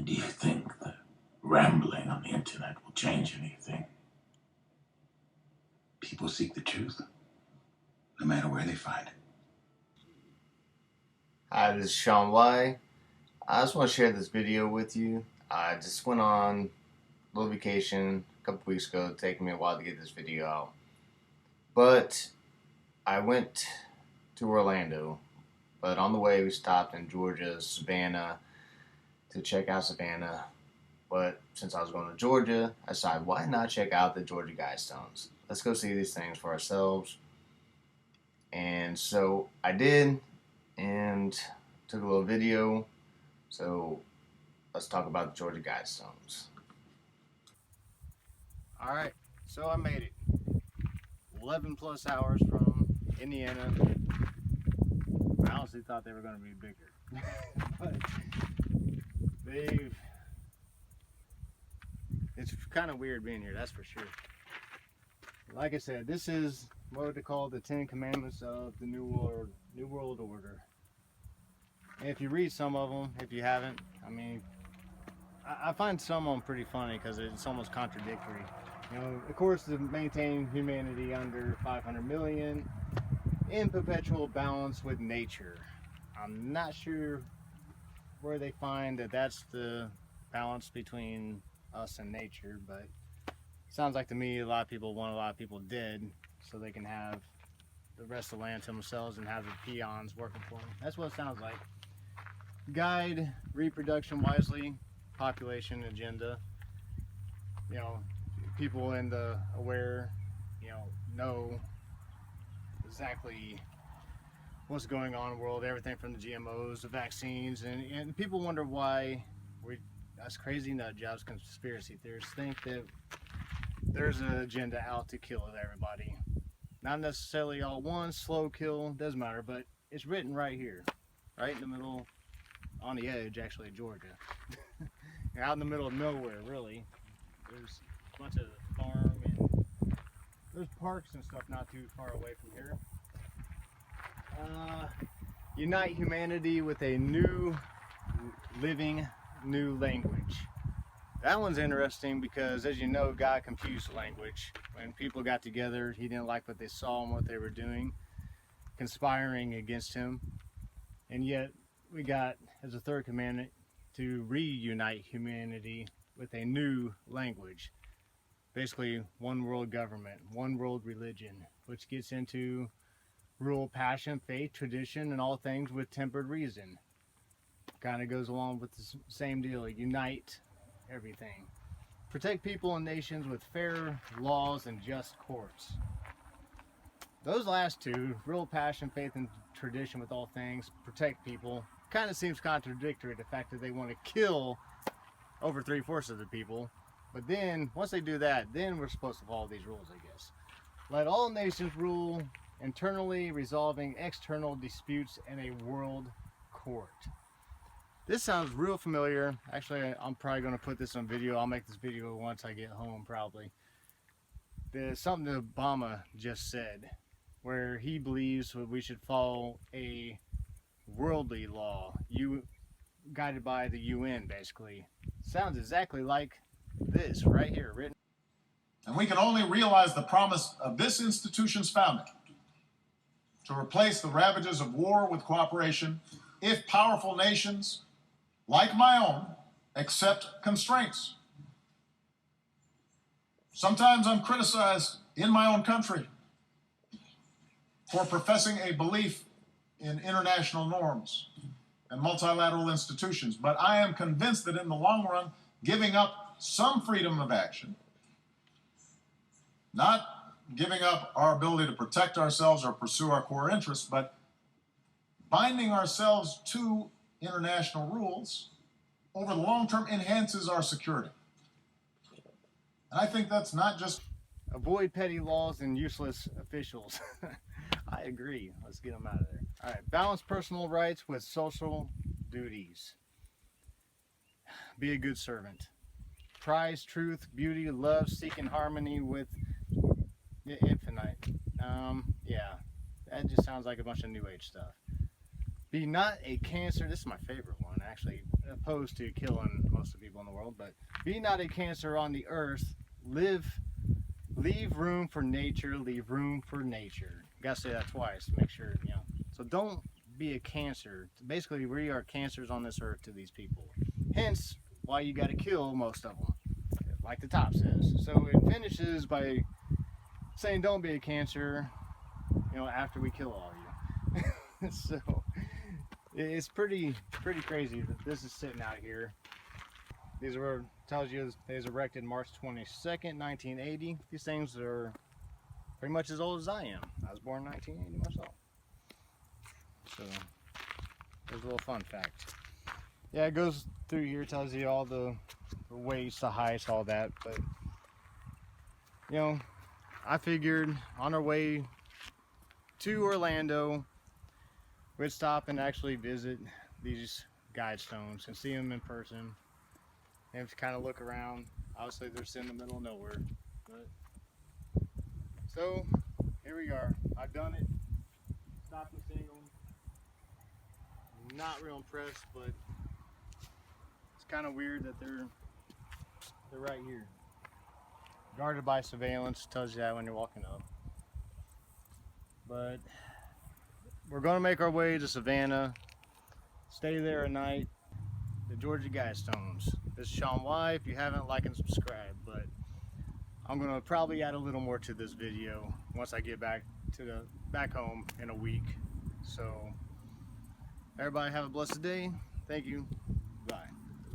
And do you think that rambling on the internet will change anything? People seek the truth, no matter where they find it. Hi, this is Sean Y. I just want to share this video with you. I just went on a little vacation a couple weeks ago. It's taken me a while to get this video out. But I went to Orlando. But on the way, we stopped in Georgia, Savannah, to check out Savannah. But since I was going to Georgia, I decided, why not check out the Georgia Guidestones? Let's go see these things for ourselves. And so I did, and took a little video. So let's talk about the Georgia Guidestones. Alright, so I made it. 11 plus hours from Indiana. I honestly thought they were going to be bigger. But it's kind of weird being here, that's for sure. Like I said, this is what they call the 10 Commandments of the New World Order. And if you read some of them, if you haven't, I mean, I find some of them pretty funny because it's almost contradictory. You know, of course, to maintain humanity under 500 million in perpetual balance with nature. I'm not sure where they find that that's the balance between us and nature, but it sounds like to me a lot of people want a lot of people dead so they can have the rest of the land to themselves and have the peons working for them. That's what it sounds like. Guide reproduction wisely, population agenda. You know, people in the aware, know exactly what's going on in the world, everything from the GMOs, the vaccines, and people wonder why us crazy nut jobs conspiracy theorists think that there's an agenda out to kill everybody. Not necessarily all one, slow kill, doesn't matter, but it's written right here, right in the middle, on the edge actually of Georgia. Out in the middle of nowhere, really. There's a bunch of farm and there's parks and stuff not too far away from here. Unite humanity with a new language. That one's interesting because, as you know, God confused language. When people got together, he didn't like what they saw and what they were doing, conspiring against him. And yet we got, as a third commandment, to reunite humanity with a new language. Basically, one world government, one world religion, which gets into rule, passion, faith, tradition, and all things with tempered reason. Kind of goes along with the same deal. Unite everything. Protect people and nations with fair laws and just courts. Those last two, real passion, faith, and tradition with all things, protect people, kind of seems contradictory, the fact that they want to kill over 3/4 of the people. But then, once they do that, then we're supposed to follow these rules, I guess. Let all nations rule, internally resolving external disputes in a world court. This sounds real familiar. Actually, I'm probably going to put this on video. I'll make this video once I get home, probably. There's something that Obama just said, where he believes we should follow a worldly law, guided by the UN, basically. Sounds exactly like this right here, written. And we can only realize the promise of this institution's founding to replace the ravages of war with cooperation if powerful nations, like my own, accept constraints. Sometimes I'm criticized in my own country for professing a belief in international norms and multilateral institutions, but I am convinced that in the long run, giving up some freedom of action, not giving up our ability to protect ourselves or pursue our core interests, but binding ourselves to international rules over the long term enhances our security. And I think that's not just... Avoid petty laws and useless officials. I agree. Let's get them out of there. All right. Balance personal rights with social duties. Be a good servant. Prize truth, beauty, love, seeking harmony with the infinite. Yeah. That just sounds like a bunch of New Age stuff. Be not a cancer. This is my favorite one, actually opposed to killing most of the people in the world, but be not a cancer on the earth. Leave room for nature. Leave room for nature. You gotta say that twice to make sure, you know. So don't be a cancer. Basically, we are cancers on this earth to these people. Hence, why you gotta kill most of them, like the top says. So it finishes by saying don't be a cancer, you know, after we kill all of you. So it's pretty crazy that this is sitting out here. These were, tells you they was erected March 22nd, 1980. These things are pretty much as old as I am. I was born in 1980 myself. So there's a little fun fact. Yeah, it goes through here, tells you all the weights, the heights, all that. But you know, I figured on our way to Orlando, we'd stop and actually visit these Guidestones and see them in person, and to kind of look around. Obviously, they're in the middle of nowhere, but so here we are. I've done it. Stopped and seen them. Not real impressed, but it's kind of weird that they're right here. Guarded by surveillance, tells you that when you're walking up. But we're gonna make our way to Savannah, stay there a night, the Georgia Guidestones. This is Sean Y. If you haven't, like and subscribe, but I'm gonna probably add a little more to this video once I get back home in a week. So everybody have a blessed day. Thank you.